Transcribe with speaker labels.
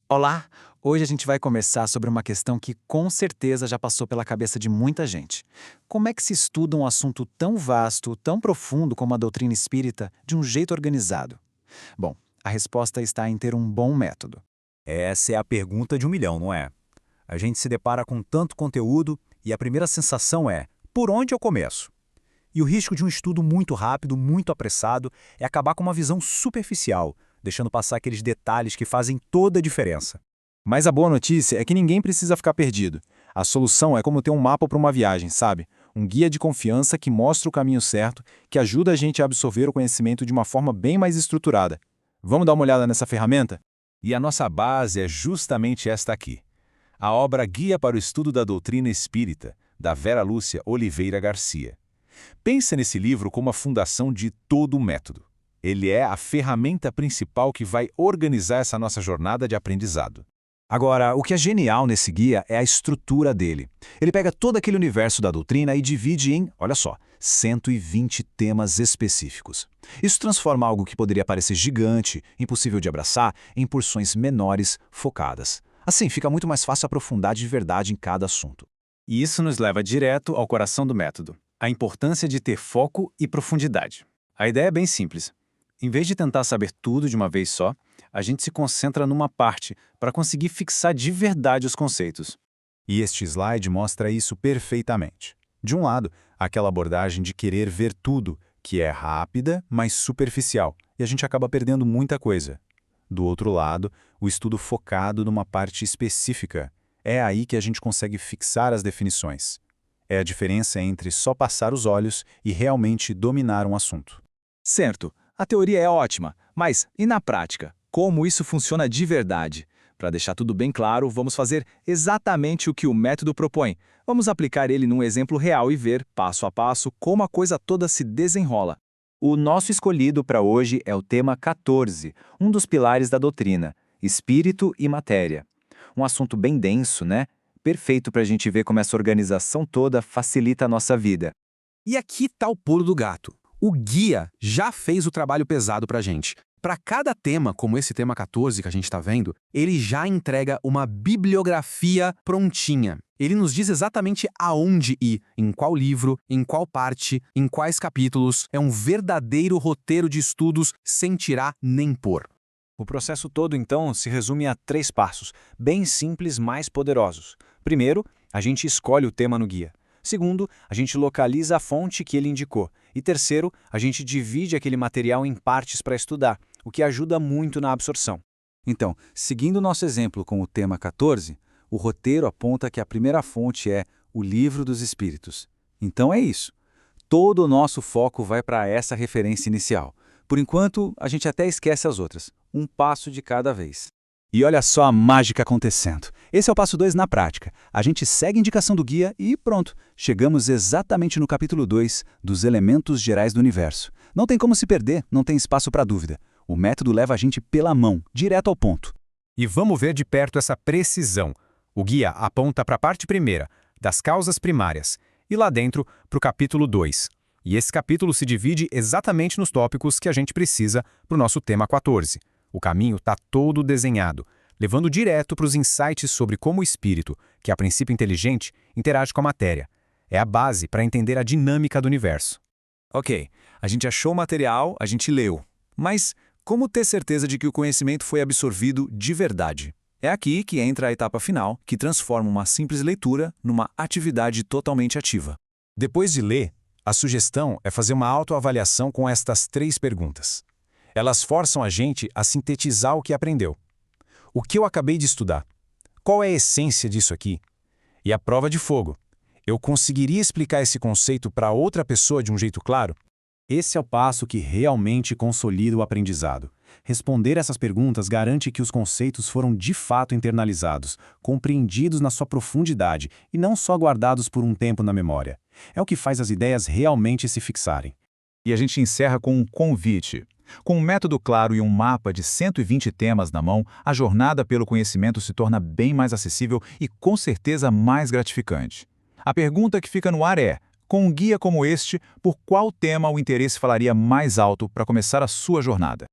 Speaker 1: Olá! Hoje a gente vai conversar sobre uma questão que com certeza já passou pela cabeça de muita gente. Como é que se estuda um assunto tão vasto, tão profundo como a doutrina espírita, de um jeito organizado? Bom, a resposta está em ter um bom método.
Speaker 2: Essa é a pergunta de um milhão, não é? A gente se depara com tanto conteúdo e a primeira sensação é: por onde eu começo? E o risco de um estudo muito rápido, muito apressado, é acabar com uma visão superficial, deixando passar aqueles detalhes que fazem toda a diferença.
Speaker 3: Mas a boa notícia é que ninguém precisa ficar perdido. A solução é como ter um mapa para uma viagem, sabe? Um guia de confiança que mostra o caminho certo, que ajuda a gente a absorver o conhecimento de uma forma bem mais estruturada. Vamos dar uma olhada nessa ferramenta?
Speaker 4: E a nossa base é justamente esta aqui. A obra Guia para o Estudo da Doutrina Espírita, da Vera Lúcia Oliveira Garcia. Pensa nesse livro como a fundação de todo o método. Ele é a ferramenta principal que vai organizar essa nossa jornada de aprendizado.
Speaker 2: Agora, o que é genial nesse guia é a estrutura dele. Ele pega todo aquele universo da doutrina e divide em, olha só, 120 temas específicos. Isso transforma algo que poderia parecer gigante, impossível de abraçar, em porções menores, focadas. Assim, fica muito mais fácil aprofundar de verdade em cada assunto.
Speaker 1: E isso nos leva direto ao coração do método: a importância de ter foco e profundidade. A ideia é bem simples. Em vez de tentar saber tudo de uma vez só, a gente se concentra numa parte para conseguir fixar de verdade os conceitos.
Speaker 2: E este slide mostra isso perfeitamente. De um lado, aquela abordagem de querer ver tudo, que é rápida, mas superficial, e a gente acaba perdendo muita coisa. Do outro lado, o estudo focado numa parte específica. É aí que a gente consegue fixar as definições. É a diferença entre só passar os olhos e realmente dominar um assunto.
Speaker 5: Certo, a teoria é ótima, mas e na prática? Como isso funciona de verdade? Para deixar tudo bem claro, vamos fazer exatamente o que o método propõe. Vamos aplicar ele num exemplo real e ver, passo a passo, como a coisa toda se desenrola.
Speaker 6: O nosso escolhido para hoje é o tema 14, um dos pilares da doutrina, espírito e matéria. Um assunto bem denso, né? Perfeito para a gente ver como essa organização toda facilita a nossa vida.
Speaker 7: E aqui está o pulo do gato. O guia já fez o trabalho pesado para a gente. Para cada tema, como esse tema 14 que a gente está vendo, ele já entrega uma bibliografia prontinha. Ele nos diz exatamente aonde ir, em qual livro, em qual parte, em quais capítulos. É um verdadeiro roteiro de estudos sem tirar nem pôr.
Speaker 1: O processo todo, então, se resume a 3 passos, bem simples, mas poderosos. Primeiro, a gente escolhe o tema no guia. Segundo, a gente localiza a fonte que ele indicou. E terceiro, a gente divide aquele material em partes para estudar, o que ajuda muito na absorção.
Speaker 2: Então, seguindo o nosso exemplo com o tema 14, o roteiro aponta que a primeira fonte é o Livro dos Espíritos. Então é isso. Todo o nosso foco vai para essa referência inicial. Por enquanto, a gente até esquece as outras. Um passo de cada vez. E olha só a mágica acontecendo. Esse é o passo 2 na prática. A gente segue a indicação do guia e pronto. Chegamos exatamente no capítulo 2 dos elementos gerais do universo. Não tem como se perder, não tem espaço para dúvida. O método leva a gente pela mão, direto ao ponto.
Speaker 4: E vamos ver de perto essa precisão. O guia aponta para a parte primeira, das causas primárias, e lá dentro para o capítulo 2. E esse capítulo se divide exatamente nos tópicos que a gente precisa para o nosso tema 14. O caminho está todo desenhado, levando direto para os insights sobre como o espírito, que é a princípio inteligente, interage com a matéria. É a base para entender a dinâmica do universo.
Speaker 5: Ok, a gente achou o material, a gente leu. Mas como ter certeza de que o conhecimento foi absorvido de verdade? É aqui que entra a etapa final, que transforma uma simples leitura numa atividade totalmente ativa.
Speaker 4: Depois de ler, a sugestão é fazer uma autoavaliação com estas 3 perguntas. Elas forçam a gente a sintetizar o que aprendeu. O que eu acabei de estudar? Qual é a essência disso aqui? E a prova de fogo. Eu conseguiria explicar esse conceito para outra pessoa de um jeito claro? Esse é o passo que realmente consolida o aprendizado. Responder essas perguntas garante que os conceitos foram de fato internalizados, compreendidos na sua profundidade e não só guardados por um tempo na memória. É o que faz as ideias realmente se fixarem.
Speaker 2: E a gente encerra com um convite. Com um método claro e um mapa de 120 temas na mão, a jornada pelo conhecimento se torna bem mais acessível e com certeza mais gratificante. A pergunta que fica no ar é: com um guia como este, por qual tema o interesse falaria mais alto para começar a sua jornada?